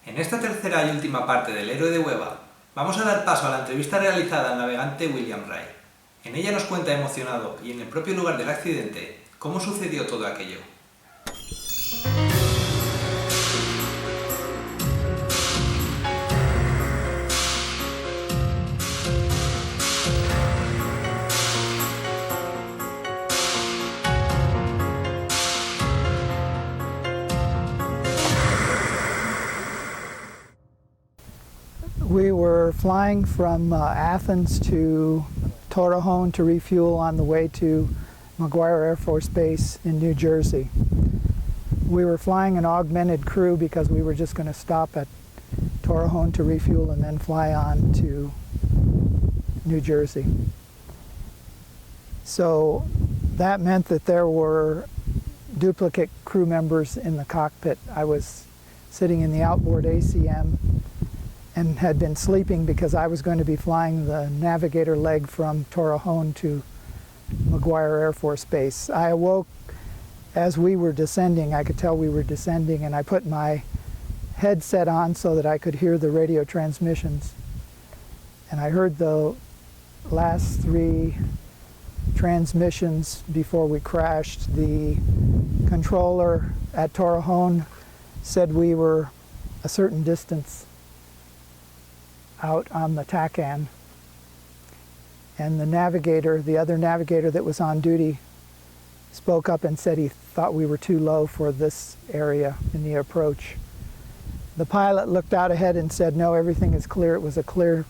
En esta tercera y última parte del Héroe de Hueva, vamos a dar paso a la entrevista realizada al navegante William Wright. En ella nos cuenta emocionado y en el propio lugar del accidente cómo sucedió todo aquello. We were flying from Athens to Torrejón to refuel on the way to McGuire Air Force Base in New Jersey. We were flying an augmented crew because we were just going to stop at Torrejón to refuel and then fly on to New Jersey. So that meant that there were duplicate crew members in the cockpit. I was sitting in the outboard ACM and had been sleeping because I was going to be flying the navigator leg from Torrejón to McGuire Air Force Base. I awoke as we were descending. I could tell we were descending, and I put my headset on so that I could hear the radio transmissions. And I heard the last three transmissions before we crashed. The controller at Torrejón said we were a certain distance out on the TACAN, and the navigator, the other navigator that was on duty, spoke up and said he thought we were too low for this area in the approach. The pilot looked out ahead and said, no, everything is clear. It was a clear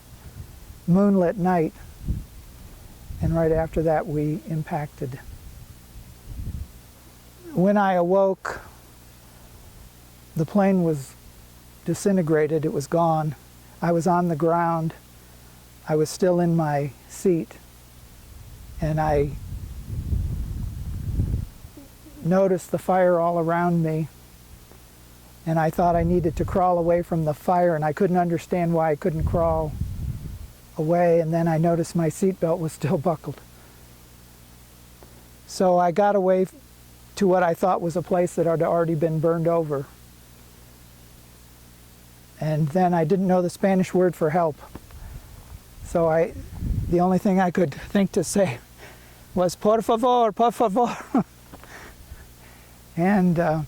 moonlit night, and right after that we impacted. When I awoke, the plane was disintegrated. It was gone. I was on the ground. I was still in my seat, and I noticed the fire all around me, and I thought I needed to crawl away from the fire, and I couldn't understand why I couldn't crawl away, and then I noticed my seatbelt was still buckled. So I got away to what I thought was a place that had already been burned over. And then I didn't know the Spanish word for help. So the only thing I could think to say was, por favor, por favor. And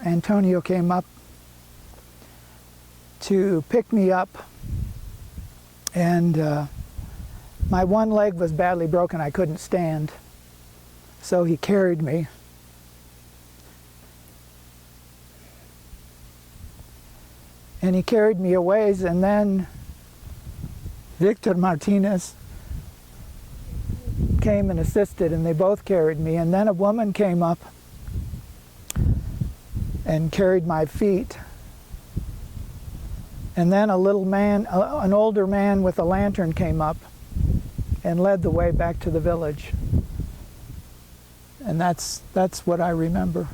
Antonio came up to pick me up, and my one leg was badly broken. I couldn't stand, so he carried me. And he carried me a ways, and then Victor Martinez came and assisted, and they both carried me. And then a woman came up and carried my feet. And then a little man, an older man with a lantern came up and led the way back to the village. And that's what I remember.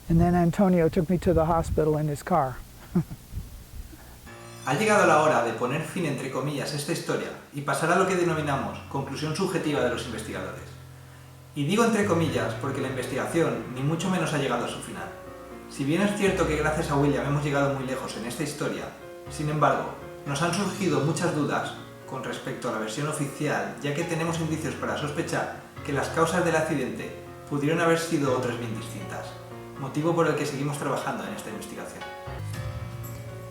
And then Antonio took me to the hospital in his car. Ha llegado la hora de poner fin, entre comillas, a esta historia y pasar a lo que denominamos conclusión subjetiva de los investigadores. Y digo entre comillas porque la investigación ni mucho menos ha llegado a su final. Si bien es cierto que gracias a William hemos llegado muy lejos en esta historia, sin embargo, nos han surgido muchas dudas con respecto a la versión oficial, ya que tenemos indicios para sospechar que las causas del accidente pudieron haber sido otras bien distintas, motivo por el que seguimos trabajando en esta investigación.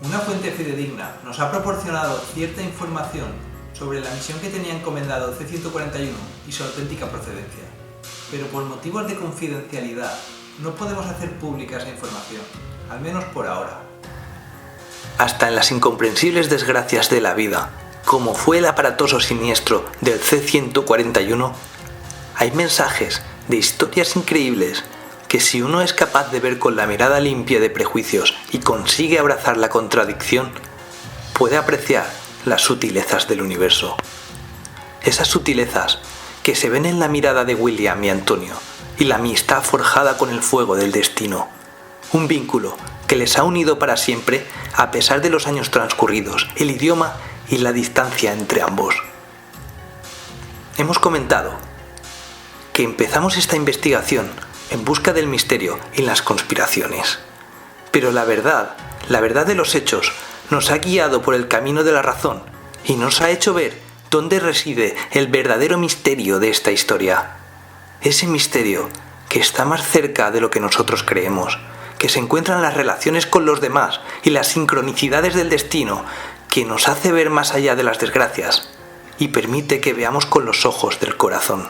Una fuente fidedigna nos ha proporcionado cierta información sobre la misión que tenía encomendado C-141 y su auténtica procedencia, pero por motivos de confidencialidad no podemos hacer pública esa información, al menos por ahora. Hasta en las incomprensibles desgracias de la vida, como fue el aparatoso siniestro del C-141, hay mensajes de historias increíbles que si uno es capaz de ver con la mirada limpia de prejuicios y consigue abrazar la contradicción, puede apreciar las sutilezas del universo. Esas sutilezas que se ven en la mirada de William y Antonio y la amistad forjada con el fuego del destino. Un vínculo que les ha unido para siempre a pesar de los años transcurridos, el idioma y la distancia entre ambos. hemos comentado que empezamos esta investigación en busca del misterio y las conspiraciones. Pero la verdad de los hechos, nos ha guiado por el camino de la razón y nos ha hecho ver dónde reside el verdadero misterio de esta historia. Ese misterio que está más cerca de lo que nosotros creemos, que se encuentra en las relaciones con los demás y las sincronicidades del destino, que nos hace ver más allá de las desgracias y permite que veamos con los ojos del corazón.